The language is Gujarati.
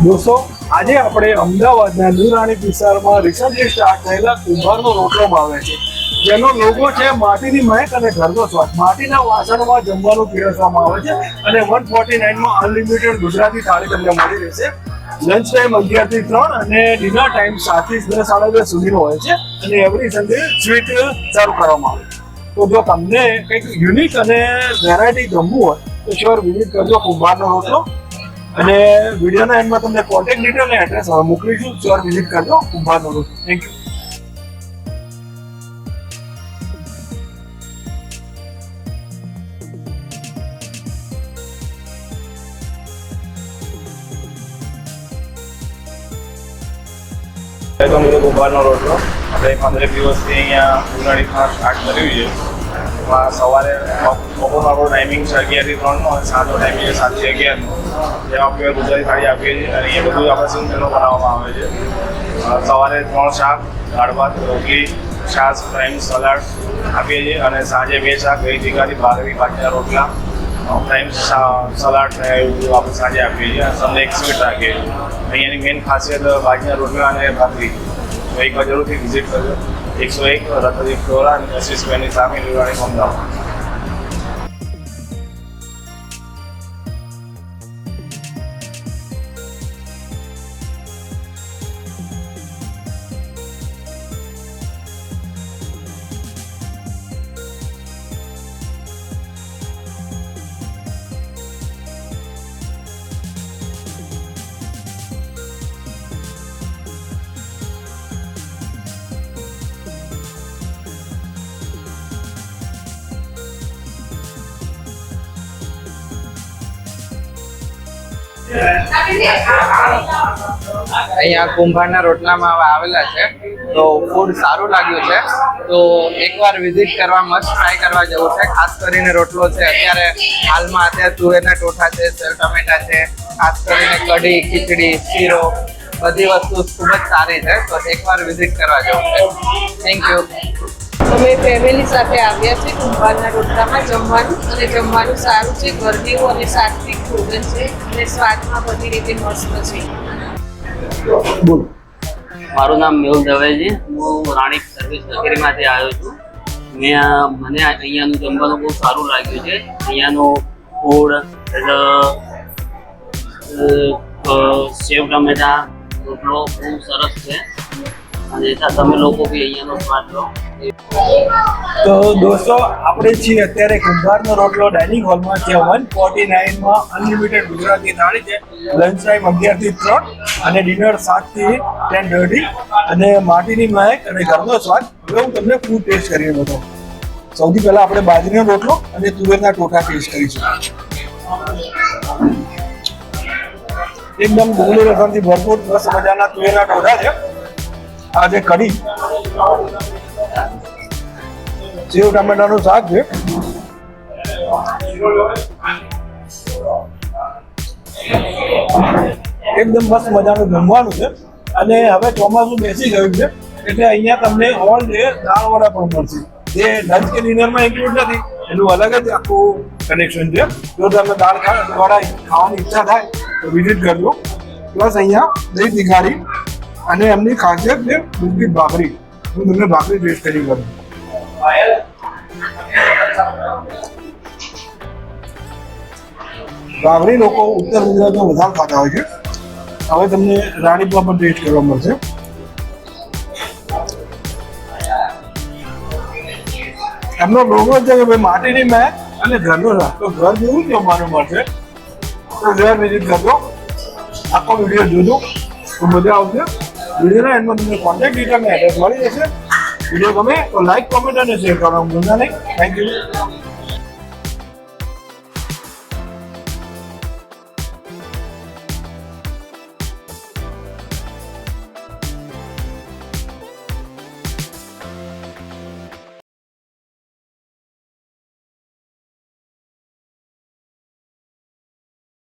દોસ્તો, આજે આપણે અમદાવાદના ન્યૂ વિસ્તારમાં રિસન્ટલી સ્ટાર્ટ થયેલા કુંભારનો રોટલો આવે છે, જેનો લોગો છે માટીની મહેક અને ઘરનો સ્વાદ. માટીના વાસણમાં જમવાનું પીરસવામાં આવે છે અને 149માં અનલિમિટેડ ગુજરાતી થાળી તમને મળી રહેશે. લંચ ટાઈમ 11 થી 3 અને ડિનર ટાઈમ 7 થી 10 સાડા 10 સુધીનો હોય છે અને એવરી સન્ડે સ્વીટ સર્વ કરવામાં આવે છે. તો જો તમને કંઈક યુનિક અને વેરાયટી ગમવું હોય તો શ્યોર વિઝિટ કરજો કુંભારનો રોટલો. અને વિડીયોના એન્ડમાં તમને કોન્ટેક્ટ ડિટેલ અને એડ્રેસ હવે મોકલીશું. શ્યોર વિઝિટ કરજો કુંભારનો રોટલો. Thank you. કુંભારનો રોટલો આપણે 15 દિવસથી અહીંયા ઉનાળીમાં સ્ટાર્ટ કર્યું છે. એમાં સવારે બપોરનો આપણો ટાઈમિંગ છે 11 થી 3નો અને સાંજનો ટાઈમિંગ છે 7 થી 11નો. જેમાં આપણે ગુજરાતી થાળી આપીએ છીએ અને એ બધું આપણે સિંગલનો બનાવવામાં આવે છે. સવારે 3 શાક, દાળ ભાત, રોટલી, છાશ, ફ્રાઈમ, સલાડ આપીએ છીએ અને સાંજે 2 શાક, દહીં તીખારી, ભાખરી, બાજરીના રોટલા, ફ્રાઈમ, સલાડ ને એવું આપણે સાંજે આપીએ છીએ. સન્ડે એક સ્વીટ રાખીએ છીએ. અહીંયાની મેઇન ખાસિયત બાજરીના રોટલા અને ભાખરી. તો એકવાર જરૂરથી વિઝિટ કરજો. 101 રતનજી ફ્લોરા અને 80 સ્ક્વેરની સામે ન્યૂ અમદાવાદ. અહીંયા કુંભારના રોટલામાં હવે આવેલા છે, તો ફૂડ સારું લાગ્યું છે, તો એકવાર વિઝિટ કરવા મસ્ત ટ્રાય કરવા જેવું છે. ખાસ કરીને રોટલો છે, અત્યારે તુવેરના ટોઠા છે, સેવ ટમેટા છે, ખાસ કરીને કઢી, ખીચડી, શીરો, બધી વસ્તુ ખૂબ જ સારી છે, તો એકવાર વિઝિટ કરવા જેવું છે. Thank you. અમે ફેમિલી સાથે આવ્યા છે કુંભારના રોટલામાં જમવાનું સારું છે, ઘરનું અને સાત્વિક ભોજન છે અને સ્વાદમાં બધી રીતે મસ્ત છે. બોલો. મારું નામ મેહુલ દવેજી. હું રાણીપ સર્વિસ કચેરીમાંથી આવ્યો છું. મને અહીંયાનું જમવાનું બહુ સારું લાગ્યું છે. અહીંયાનું ફૂડ સેવ ટમેટા રોટલો બહુ સરસ છે અને તમે લોકો બી અહીંયાનો સ્વાદ લો. તો દોસ્તો, આપણે છીએ અત્યારે કુંભારનો રોટલો ડાઇનિંગ હોલમાં. જ્યાં 149માં અનલિમિટેડ ગુજરાતી થાળી છે. લંચ ટાઈમ 11 થી 3 અને ડિનર 7 થી 10:30 અને માટીની મહેક અને ઘરનો સ્વાદ. હવે હું તમને ફૂડ ટેસ્ટ કરી રહ્યો હતો. સૌથી પહેલા આપણે બાજરીનો રોટલો અને તુવેરના ટોઠા ટેસ્ટ કરીશું. એકદમ ડુંગળી લસણથી ભરપૂર મસ્ત મજાના તુવેરના ટોઠા છે. આ જે કઢી, સેવ ટમેટાનું શાક છે, એકદમ મસ્ત મજાનું જમવાનું છે. અને હવે ચોમાસું બેસી ગયું છે એટલે અહીંયા તમને ઓલ ડે દાળવડા પણ મળશે, જે લંચ કે ડિનરમાં ઇન્ક્લુડ નથી. એનું અલગ જ આખું કનેક્શન છે. જો તમે વડા ખાવાની ઈચ્છા થાય તો વિઝિટ કરજો. પ્લસ અહીંયા દહીં તીખારી અને એમની ખાસિયત છે દૂધની ભાખરી. હું તમને ભાખરી ટેસ્ટ કરી કરું. ભાખરી લોકો ઉત્તર ગુજરાતમાં વધારે ખાતા હોય છે. હવે તમને રાણીપમાં પણ ટેસ્ટ કરવા મળશે. એમનો લોગો છે કે ભાઈ માટીની મહેક અને ઘરનો સ્વાદ. તો ઘર જેવું જમવાનું મળશે. તો ઘર વિઝિટ કરજો. આખો વિડીયો જોજો તો મજા આવશે. વિડીયોના એન્ડમાં તમને કોન્ટેક્ટ ડિટેલ અને એડ્રેસ મળી જશે. વિડીયો ગમે તો લાઈક, કોમેન્ટ અને શેર કરવાનું ભૂલતા નહીં. Thank you.